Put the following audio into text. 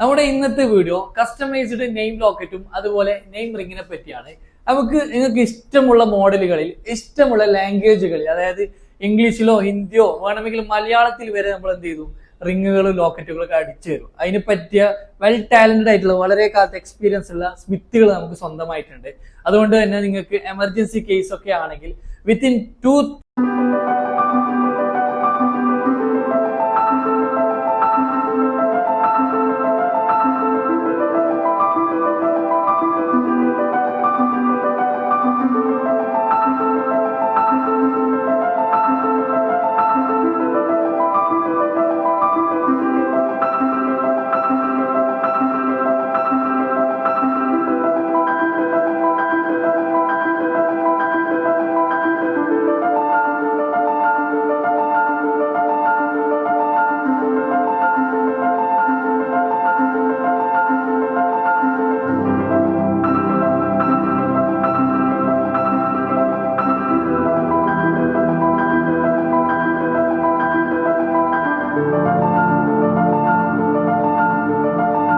നമ്മുടെ ഇന്നത്തെ video customised name ലോക്കറ്റും അതുപോലെ നെയിം റിങ്ങിനെ പറ്റിയാണ്. നിങ്ങൾക്ക് ഇഷ്ടമുള്ള മോഡലുകളിൽ ഇഷ്ടമുള്ള ലാംഗ്വേജുകളിൽ, അതായത് ഇംഗ്ലീഷിലോ ഹിന്ദിയോ വേണമെങ്കിൽ മലയാളത്തിൽ വരെ നമ്മൾ എന്ത് ചെയ്തു റിങ്ങുകളും ലോക്കറ്റുകളൊക്കെ അടിച്ചു തരും. അതിന് പറ്റിയ വെൽ ടാലന്റഡ് ആയിട്ടുള്ള വളരെ കാലത്ത് എക്സ്പീരിയൻസ് ഉള്ള സ്മിത്തുകൾ നമുക്ക് സ്വന്തമായിട്ടുണ്ട്. അതുകൊണ്ട് തന്നെ നിങ്ങൾക്ക് എമർജൻസി കേസ് ഒക്കെ ആണെങ്കിൽ വിത്തിൻ 2